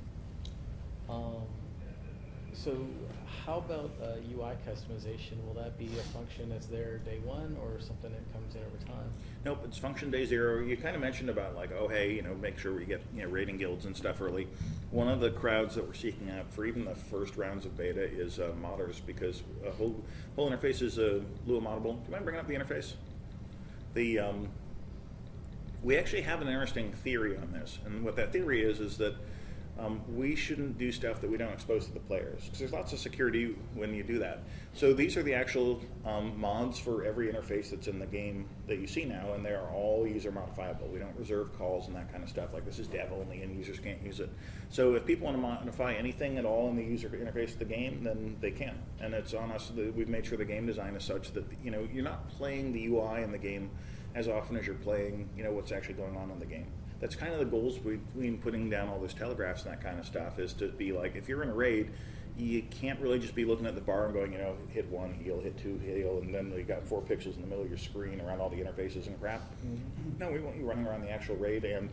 So how about UI customization? Will that be a function that's there day one, or something that comes in over time? Nope, it's function day 0. You kind of mentioned about like, oh hey, make sure we get raiding guilds and stuff early. One of the crowds that we're seeking out for even the first rounds of beta is modders, because whole interface is Lua moddable. Do you mind bringing up the interface? We actually have an interesting theory on this, and what that theory is that we shouldn't do stuff that we don't expose to the players, because there's lots of security when you do that. So these are the actual mods for every interface that's in the game that you see now, and they are all user modifiable. We don't reserve calls and that kind of stuff. Like, this is dev only and users can't use it. So if people want to modify anything at all in the user interface of the game, then they can. And it's on us. We've made sure the game design is such that you're not playing the UI in the game as often as you're playing what's actually going on in the game. That's kind of the goals between putting down all those telegraphs and that kind of stuff, is to be like, if you're in a raid, you can't really just be looking at the bar and going, hit 1 heal, hit 2 heal, and then you got 4 pixels in the middle of your screen around all the interfaces and crap. Mm-hmm. No, we want you running around the actual raid and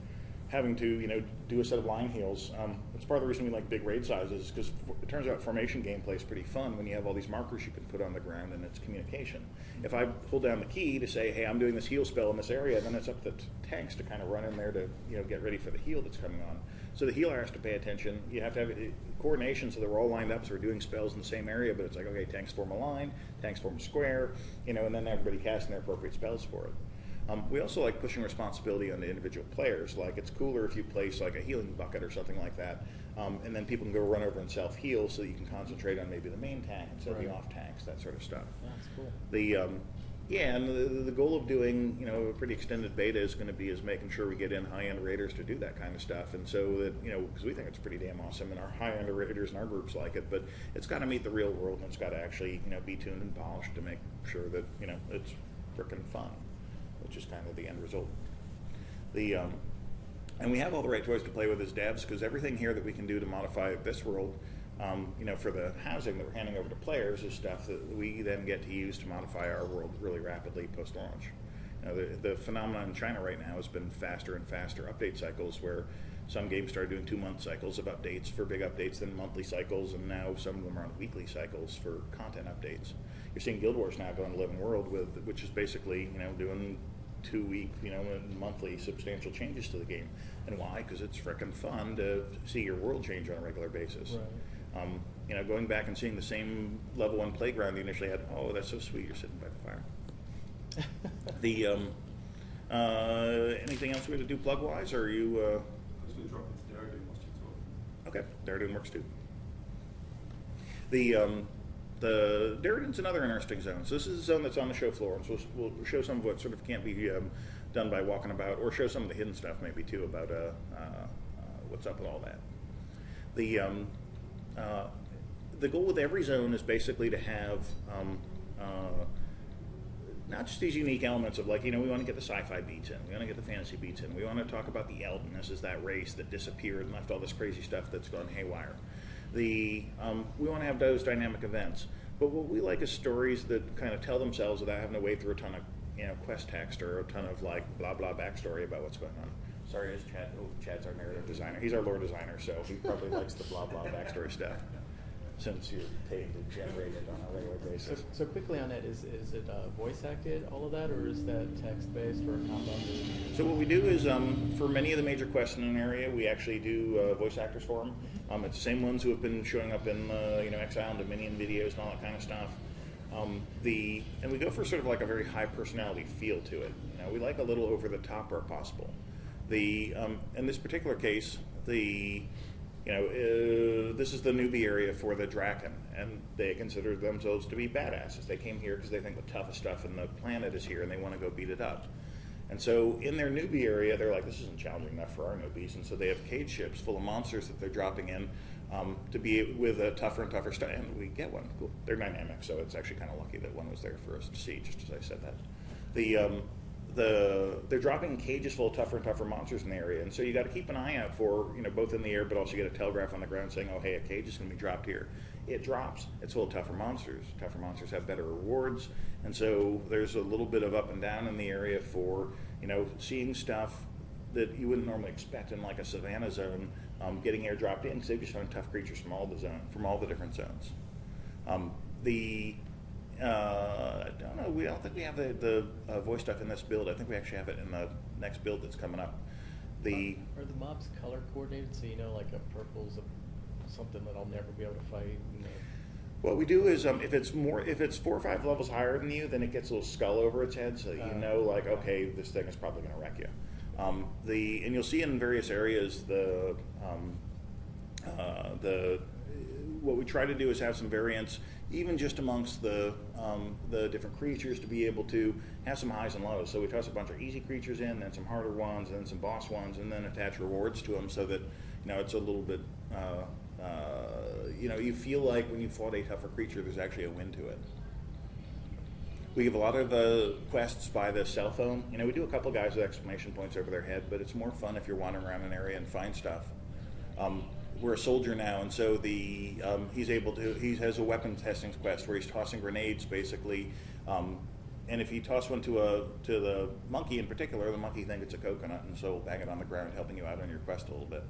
having to, do a set of line heals. It's part of the reason we like big raid sizes, because it turns out formation gameplay is pretty fun when you have all these markers you can put on the ground and it's communication. If I hold down the key to say, hey, I'm doing this heal spell in this area, then it's up to the tanks to kind of run in there to, get ready for the heal that's coming on. So the healer has to pay attention. You have to have coordination so that we're all lined up, so we're doing spells in the same area, but it's like, okay, tanks form a line, tanks form a square, and then everybody casting their appropriate spells for it. We also like pushing responsibility on the individual players. Like, it's cooler if you place like a healing bucket or something like that, and then people can go run over and self-heal so that you can concentrate on maybe the main tank instead of the off tanks, that sort of stuff. Yeah, that's cool. And the goal of doing, a pretty extended beta is going to be making sure we get in high-end raiders to do that kind of stuff, and so that, because we think it's pretty damn awesome, and our high-end raiders and our groups like it, but it's got to meet the real world, and it's got to actually, be tuned and polished to make sure that, it's frickin' fun, which is kind of the end result. And we have all the right toys to play with as devs, because everything here that we can do to modify this world, for the housing that we're handing over to players is stuff that we then get to use to modify our world really rapidly post-launch. The phenomenon in China right now has been faster and faster update cycles, where some games started doing 2-month cycles of updates for big updates, then monthly cycles, and now some of them are on weekly cycles for content updates. You're seeing Guild Wars now go into Living World, which is basically, doing 2-week, and monthly substantial changes to the game. And why? Because it's frickin' fun to see your world change on a regular basis. Right. Going back and seeing the same level 1 playground you initially had, oh, that's so sweet, you're sitting by the fire. Anything else we have to do plug-wise, or are you... I was going to drop it to Derek and watch it. Okay, Darridon works too. The Darridon's another interesting zone. So this is a zone that's on the show floor, and so we'll show some of what sort of can't be done by walking about, or show some of the hidden stuff maybe too about what's up with all that. The goal with every zone is basically to have not just these unique elements of like, we want to get the sci-fi beats in, we want to get the fantasy beats in, we want to talk about the Elden, this is that race that disappeared and left all this crazy stuff that's gone haywire. We want to have those dynamic events, but what we like is stories that kind of tell themselves without having to wade through a ton of quest text or a ton of like blah blah backstory about what's going on. Sorry, is Chad? Oh, Chad's our narrative designer. He's our lore designer, so he probably likes the blah blah backstory stuff, since you're paid to generate it on a regular basis. So quickly on that, is it voice acted, all of that, or is that text based or a combo? So what we do is, for many of the major quests in an area, we actually do voice actors for them. It's the same ones who have been showing up in Exile and Dominion videos and all that kind of stuff. And we go for sort of like a very high personality feel to it. We like a little over the top where possible. In this particular case, this is the newbie area for the Draken, and they consider themselves to be badasses. They came here because they think the toughest stuff in the planet is here, and they want to go beat it up. And so in their newbie area, they're like, this isn't challenging enough for our newbies, and so they have cage ships full of monsters that they're dropping in to be with a tougher and tougher stuff, and we get one. Cool. They're dynamic, so it's actually kind of lucky that one was there for us to see, just as I said that. They're dropping cages full of tougher and tougher monsters in the area, and so you got to keep an eye out for, both in the air, but also get a telegraph on the ground saying, oh, hey, a cage is going to be dropped here. It drops. It's full of tougher monsters. Tougher monsters have better rewards, and so there's a little bit of up and down in the area for, seeing stuff that you wouldn't normally expect in like a savannah zone, getting airdropped in because they've just found tough creatures from all the different zones. I don't know. I don't think we have the voice stuff in this build. I think we actually have it in the next build that's coming up. Are the mobs color coordinated, so like a purple's something that I'll never be able to fight? What we do is, if it's 4 or 5 levels higher than you, then it gets a little skull over its head, so that okay, this thing is probably going to wreck you. And you'll see in various areas what we try to do is have some variance, even just amongst the different creatures, to be able to have some highs and lows. So we toss a bunch of easy creatures in, then some harder ones, and then some boss ones, and then attach rewards to them so that it's a little bit you feel like when you fought a tougher creature, there's actually a win to it. We give a lot of quests by the cell phone. We do a couple guys with exclamation points over their head, but it's more fun if you're wandering around an area and find stuff. We're a soldier now, and so he has a weapon testing quest where he's tossing grenades basically, and if you toss one to the monkey in particular, the monkey thinks it's a coconut, and so will bang it on the ground, helping you out on your quest a little bit.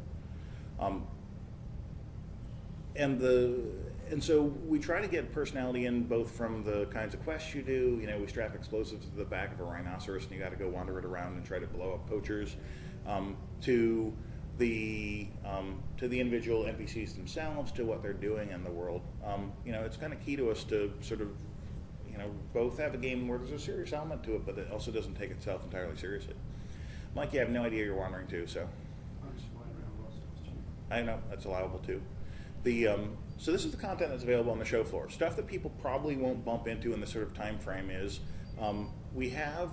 And so we try to get personality in both from the kinds of quests you do. You know, we strap explosives to the back of a rhinoceros, and you got to go wander it around and try to blow up poachers. To the individual NPCs themselves, to what they're doing in the world. You know, it's kind of key to us to sort of, you know, both have a game where there's a serious element to it, but it also doesn't take itself entirely seriously. Mike, you have no idea you're wandering to, so. I'm just flying around lost costume. I know, that's allowable too. So this is the content that's available on the show floor. Stuff that people probably won't bump into in this sort of time frame is we have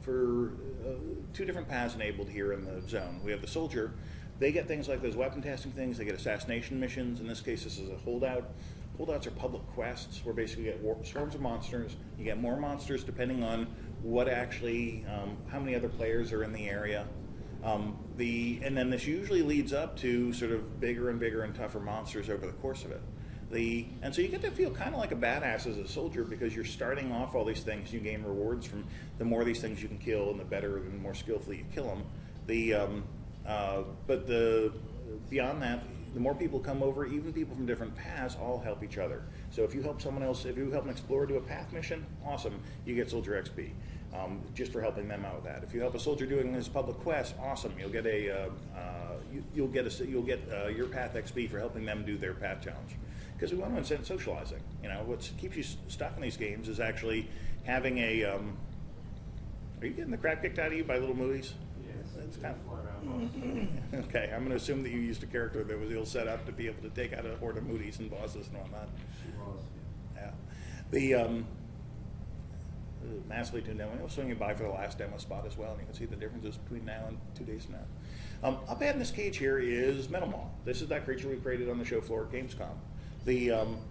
for 2 different paths enabled here in the zone. We have the soldier. They get things like those weapon testing things. They get assassination missions. In this case, this is a holdout. Holdouts are public quests where basically you get swarms of monsters. You get more monsters depending on what actually, how many other players are in the area. And then this usually leads up to sort of bigger and bigger and tougher monsters over the course of it. And so you get to feel kind of like a badass as a soldier because you're starting off all these things. You gain rewards from the more of these things you can kill, and the better and the more skillfully you kill them. But beyond that, the more people come over, even people from different paths, all help each other. So if you help someone else, if you help an explorer do a path mission, awesome, you get soldier XP. Just for helping them out with that. If you help a soldier doing his public quest, awesome. You'll get your path XP for helping them do their path challenge. Because we want to incent socializing. You know, what keeps you stuck in these games is actually having a. Are you getting the crap kicked out of you by little movies? Yes. It's kind Fly around lost. Okay, I'm going to assume that you used a character that was ill set up to be able to take out a horde of Moody's and bosses and whatnot. She was. Yeah. Massively tuned down. We'll swing you by for the last demo spot as well, and you can see the differences between now and 2 days from now. Up ahead in this cage here is Metal Maw. This is that creature we created on the show floor at Gamescom.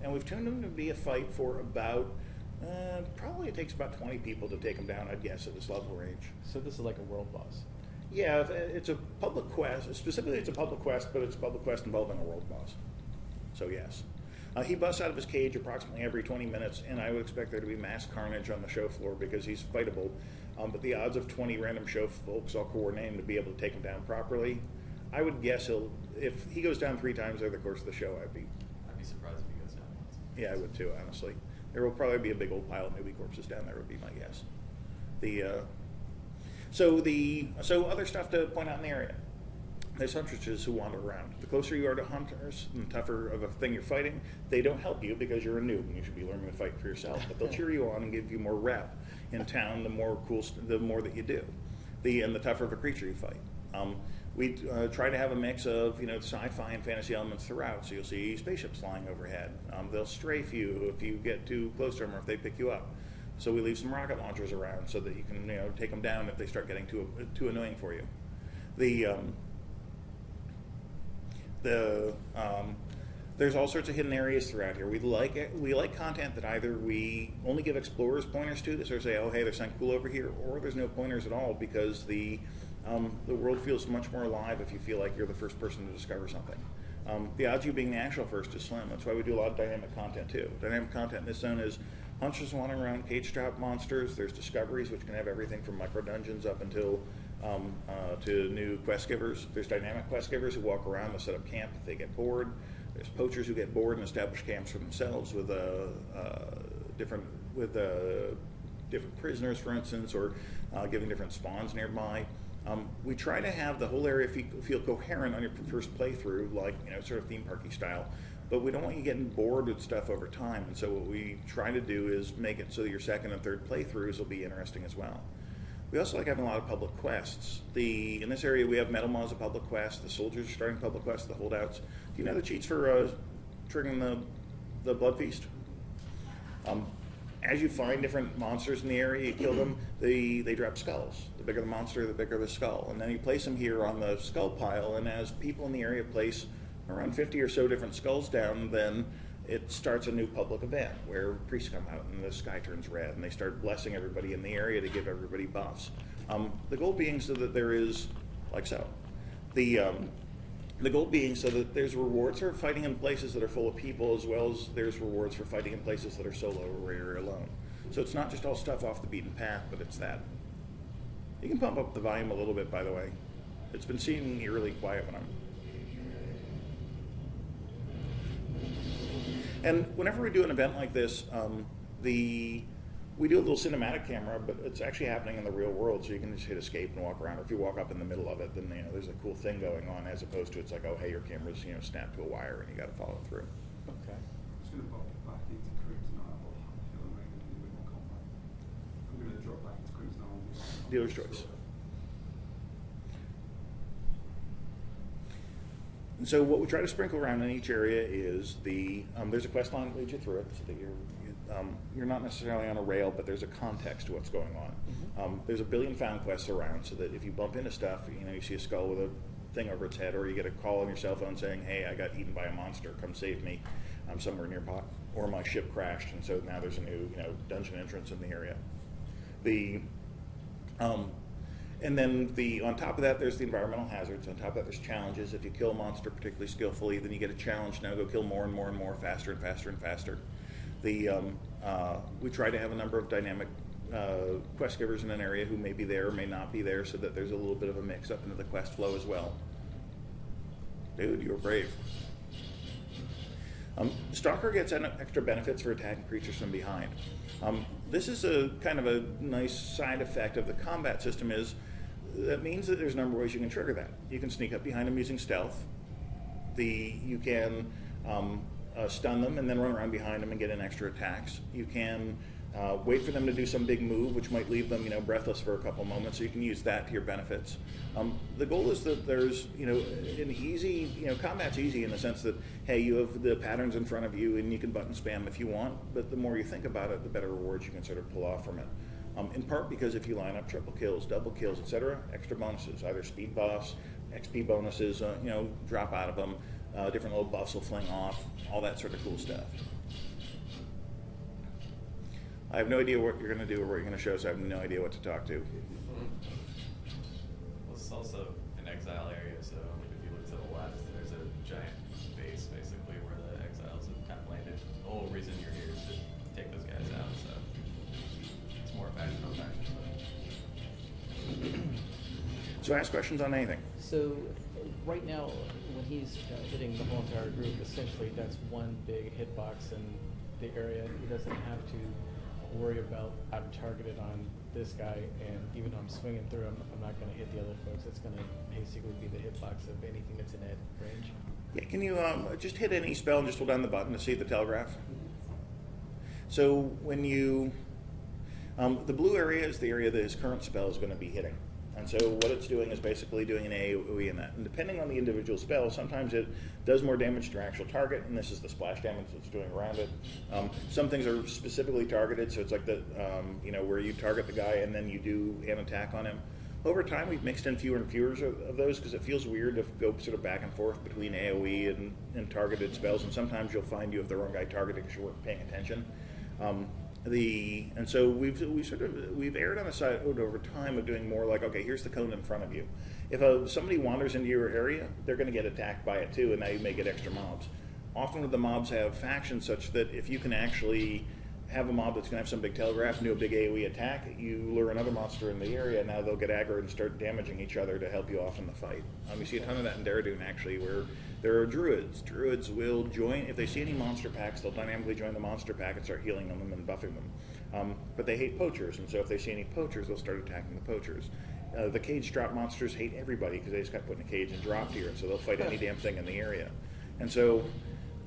And we've tuned him to be a fight for about, probably it takes about 20 people to take him down, I'd guess, at this level range. So this is like a world boss. Yeah, it's a public quest. Specifically, it's a public quest, but it's a public quest involving a world boss. So yes. He busts out of his cage approximately every 20 minutes, and I would expect there to be mass carnage on the show floor because he's fightable. But the odds of 20 random show folks all coordinating to be able to take him down properly, I would guess if he goes down 3 times over the course of the show, I'd be surprised if he goes down once. Yeah, I would too, honestly. There will probably be a big old pile of newbie corpses down there, would be my guess. So other stuff to point out in the area. There's huntresses who wander around. The closer you are to hunters, the tougher of a thing you're fighting. They don't help you because you're a noob and you should be learning to fight for yourself. But they'll cheer you on and give you more rep in town. The more that you do, and the tougher of a creature you fight. We try to have a mix of sci-fi and fantasy elements throughout. So you'll see spaceships flying overhead. They'll strafe you if you get too close to them or if they pick you up. So we leave some rocket launchers around so that you can take them down if they start getting too annoying for you. There's all sorts of hidden areas throughout here. We like content that either we only give explorers pointers to sort of say, oh hey, there's something cool over here, or there's no pointers at all because the world feels much more alive if you feel like you're the first person to discover something. The odds of you being the actual first is slim. That's why we do a lot of dynamic content too. Dynamic content in this zone is hunters wandering around, cage-trap monsters. There's discoveries, which can have everything from micro dungeons up until to new quest givers. There's dynamic quest givers who walk around and set up camp if they get bored. There's poachers who get bored and establish camps for themselves with different prisoners, for instance, or giving different spawns nearby. We try to have the whole area feel coherent on your first playthrough, like sort of theme parky style. But we don't want you getting bored with stuff over time, and so what we try to do is make it so that your second and third playthroughs will be interesting as well. We also like having a lot of public quests. In this area, we have Metal Maw as a public quest. The soldiers are starting public quests. The holdouts. Do you know the cheats for triggering the blood feast? As you find different monsters in the area, you kill them. They drop skulls. The bigger the monster, the bigger the skull. And then you place them here on the skull pile. And as people in the area place around 50 or so different skulls down, then it starts a new public event where priests come out and the sky turns red and they start blessing everybody in the area to give everybody buffs. The goal being so that there is, like so, the goal being so that there's rewards for fighting in places that are full of people as well as there's rewards for fighting in places that are solo or where you're alone. So it's not just all stuff off the beaten path, but it's that. You can pump up the volume a little bit, by the way. It's been seeming eerily quiet when I'm... And whenever we do an event like this, we do a little cinematic camera, but it's actually happening in the real world, so you can just hit escape and walk around. Or if you walk up in the middle of it, then there's a cool thing going on, as opposed to it's like, oh, hey, your camera's snapped to a wire and you got to follow through. Okay. I'm just going to pop back into Crimson Isle or Halon Ring and do a bit more combat. I'm going to drop back into Crimson Isle. Dealer's choice. And so what we try to sprinkle around in each area is there's a quest line that leads you through it, so that you're not necessarily on a rail, but there's a context to what's going on. Mm-hmm. There's a billion found quests around, so that if you bump into stuff, you see a skull with a thing over its head, or you get a call on your cell phone saying, hey, I got eaten by a monster, come save me, I'm somewhere nearby, or my ship crashed, and so now there's a new dungeon entrance in the area. And then on top of that, there's the environmental hazards. On top of that, there's challenges. If you kill a monster particularly skillfully, then you get a challenge. Now go kill more and more and more, faster and faster and faster. We try to have a number of dynamic quest givers in an area who may be there or may not be there, so that there's a little bit of a mix up into the quest flow as well. Dude, you were brave. Stalker gets extra benefits for attacking creatures from behind. This is a kind of a nice side effect of the combat system. That means that there's a number of ways you can trigger that. You can sneak up behind them using stealth. You can stun them and then run around behind them and get in extra attacks. You can wait for them to do some big move, which might leave them, breathless for a couple moments. So you can use that to your benefits. The goal is that there's, an easy, combat's easy in the sense that, hey, you have the patterns in front of you and you can button spam if you want. But the more you think about it, the better rewards you can sort of pull off from it. In part because if you line up triple kills, double kills, etc., extra bonuses, either speed buffs, XP bonuses, drop out of them, different little buffs will fling off, all that sort of cool stuff. I have no idea what you're going to do or what you're going to show, so I have no idea what to talk to. Well, it's also an exile area, so if you look to the left, there's a giant base, basically, where the exiles have kind of landed. The whole reason you're here is to take those guys out, so it's more faction on faction. So ask questions on anything. So right now, when he's hitting the whole entire group, essentially that's one big hitbox in the area. He doesn't have to worry about, I'm targeted on this guy, and even though I'm swinging through him, I'm not going to hit the other folks. It's going to basically be the hitbox of anything that's in that range. Yeah, can you just hit any spell and just hold down the button to see the telegraph? So when you, the blue area is the area that his current spell is going to be hitting. And so what it's doing is basically doing an AoE in that. And depending on the individual spell, sometimes it does more damage to your actual target, and this is the splash damage it's doing around it. Some things are specifically targeted, so it's like where you target the guy and then you do an attack on him. Over time, we've mixed in fewer and fewer of those because it feels weird to go sort of back and forth between AoE and targeted spells, and sometimes you'll find you have the wrong guy targeted because you weren't paying attention. And so we've erred on the side over time of doing more like, okay, here's the cone in front of you. If somebody wanders into your area, they're going to get attacked by it too, and now you may get extra mobs. Often the mobs have factions such that if you can actually have a mob that's going to have some big telegraph and do a big AoE attack, you lure another monster in the area, and now they'll get aggroed and start damaging each other to help you off in the fight. You see a ton of that in Daradun, actually, where there are druids. Druids will join, if they see any monster packs, they'll dynamically join the monster pack and start healing them and buffing them. But they hate poachers, and so if they see any poachers, they'll start attacking the poachers. The cage drop monsters hate everybody because they just got put in a cage and dropped here, and so they'll fight any damn thing in the area. And so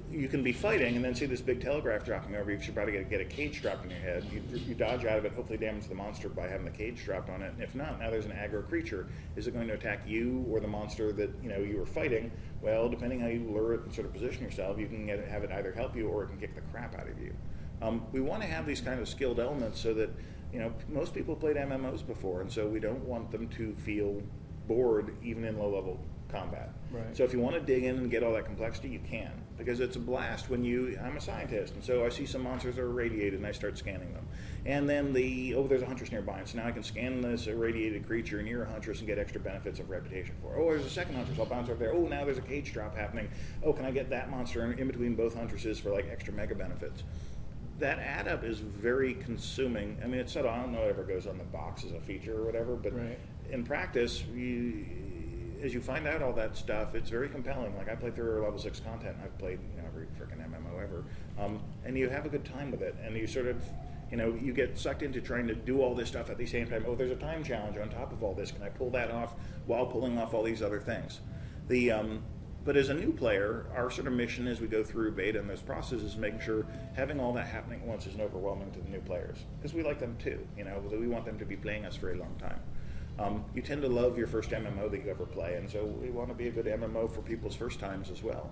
you can be fighting and then see this big telegraph dropping over you because you're about to get a cage dropped in your head. You dodge out of it, hopefully damage the monster by having the cage dropped on it. And if not, now there's an aggro creature. Is it going to attack you or the monster that you were fighting? Well, depending how you lure it and sort of position yourself, you can have it either help you or it can kick the crap out of you. We want to have these kind of skilled elements so that most people played MMOs before, and so we don't want them to feel bored even in low-level combat. Right. So if you want to dig in and get all that complexity, you can, because it's a blast when I'm a scientist, and so I see some monsters that are irradiated and I start scanning them. And then there's a huntress nearby, and so now I can scan this irradiated creature near a huntress and get extra benefits of reputation for it. Oh, there's a second huntress, I'll bounce over there. Oh, now there's a cage drop happening. Oh, can I get that monster in between both huntresses for like extra mega benefits? that add up is very consuming. I mean, it's sort of, I don't know if it ever goes on the box as a feature or whatever, but Right. in practice, as you find out all that stuff, it's very compelling. Like I played through level 6 content. I've played every freaking MMO ever, and you have a good time with it. And you sort of, you get sucked into trying to do all this stuff at the same time. Oh, there's a time challenge on top of all this. Can I pull that off while pulling off all these other things? But as a new player, our sort of mission as we go through beta and this process is making sure having all that happening at once isn't overwhelming to the new players, because we like them too. We want them to be playing us for a long time. You tend to love your first MMO that you ever play, and so we want to be a good MMO for people's first times as well.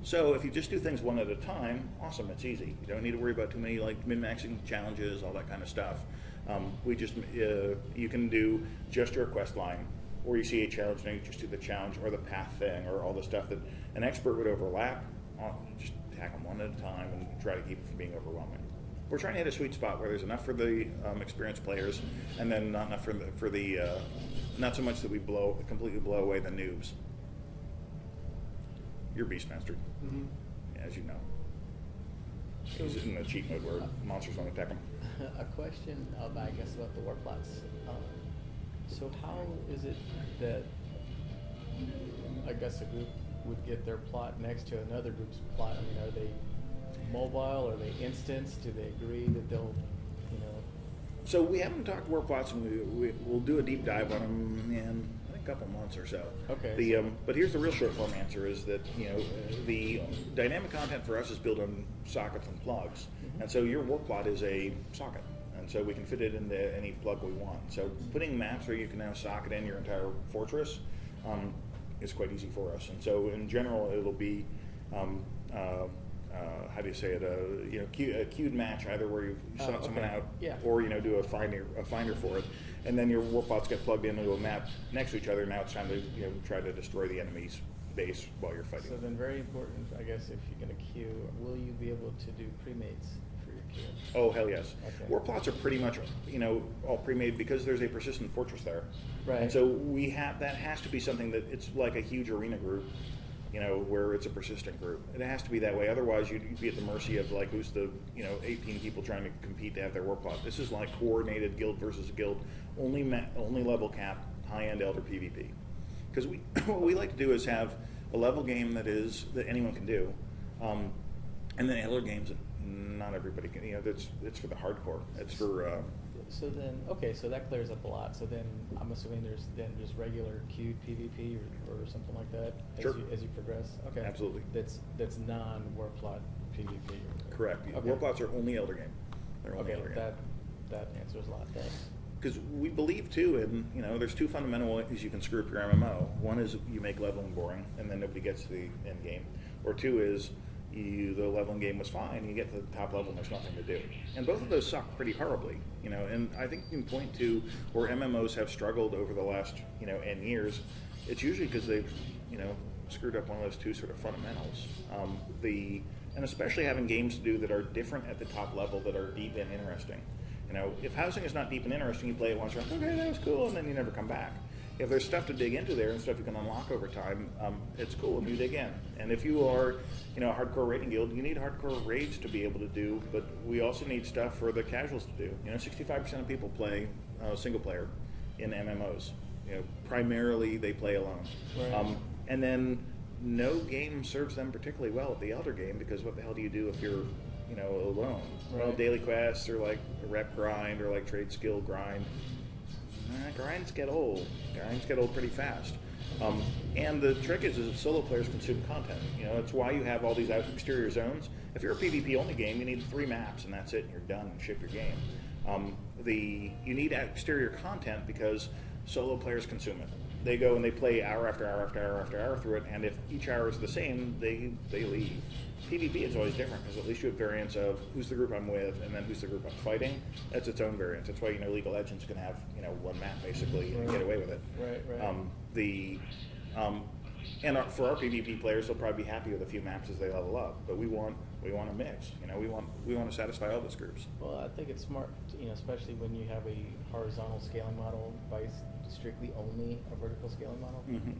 So if you just do things one at a time, awesome, it's easy. You don't need to worry about too many min-maxing challenges, all that kind of stuff. You can do just your quest line, or you see a challenge and you just do the challenge or the path thing or all the stuff that an expert would overlap. Just tack them one at a time and try to keep it from being overwhelming. We're trying to hit a sweet spot where there's enough for the experienced players, and then not enough for the not so much that we completely blow away the noobs. You're Beastmaster, as you know. He's in the cheat mode where monsters want to attack him. A question, I guess, about the war plots. So how is it that, I guess, a group would get their plot next to another group's plot? I mean, are they mobile? Are they instance? Do they agree that they'll, So we haven't talked war plots, and we'll do a deep dive on them in a couple months or so. Okay. But here's the real short form answer: is that the dynamic content for us is built on sockets and plugs, and so your war plot is a socket. And so we can fit it into any plug we want. So putting maps where you can now socket in your entire fortress is quite easy for us. And so in general, it'll be how do you say it? A queued match, either where you send someone out, or do a finder for it, and then your warplots get plugged into a map next to each other. Now it's time to try to destroy the enemy's base while you're fighting. So then, very important, I guess, if you're going to queue, will you be able to do pre-mates for your queue? Oh, hell yes. Okay. Warplots are pretty much all pre-made because there's a persistent fortress there. Right. And so that has to be something that it's like a huge arena group, where it's a persistent group. It has to be that way. Otherwise, you'd be at the mercy of who's the 18 people trying to compete to have their warplot. This is like coordinated guild versus guild, only level cap, high-end elder PvP. Because what we like to do is have a level game that anyone can do, and then elder games that not everybody can. It's for the hardcore. It's for. So then, okay, so that clears up a lot. So then, I'm assuming there's then just regular queued PvP or something like that as you progress. Okay, Absolutely. That's non-warplot PvP. Correct. Okay. Warplots are only elder game. They're only elder game. That answers a lot. Thanks. Because we believe too, there's two fundamental ways you can screw up your MMO. One is you make leveling boring, and then nobody gets to the end game. Or two is the leveling game was fine, you get to the top level and there's nothing to do. And both of those suck pretty horribly, and I think you can point to where MMOs have struggled over the last, N years. It's usually because they've, screwed up one of those two sort of fundamentals. And especially having games to do that are different at the top level, that are deep and interesting. If housing is not deep and interesting, you play it once, you're like, okay, that was cool, and then you never come back. If there's stuff to dig into there and stuff you can unlock over time, it's cool, and you dig in. And if you are, a hardcore raiding guild, you need hardcore raids to be able to do, but we also need stuff for the casuals to do. 65% of people play single player in MMOs. Primarily they play alone. Right. And then no game serves them particularly well at the elder game, because what the hell do you do if you're alone? Right. Well, daily quests or like a rep grind or like trade skill grind. Grinds get old. Grinds get old pretty fast. And the trick is that solo players consume content. It's why you have all these exterior zones. If you're a PvP only game, you need 3 maps and that's it, and you're done and ship your game. You need exterior content because solo players consume it. They go and they play hour after hour after hour after hour through it, and if each hour is the same, they leave. PvP is always different because at least you have variance of who's the group I'm with and then who's the group I'm fighting. That's its own variance. That's why League of Legends can have one map basically and get away with it. Right. And for our PvP players, they'll probably be happy with a few maps as they level up. But we want a mix. We want to satisfy all those groups. Well, I think it's smart, especially when you have a horizontal scaling model by strictly only a vertical scaling model. Mm-hmm.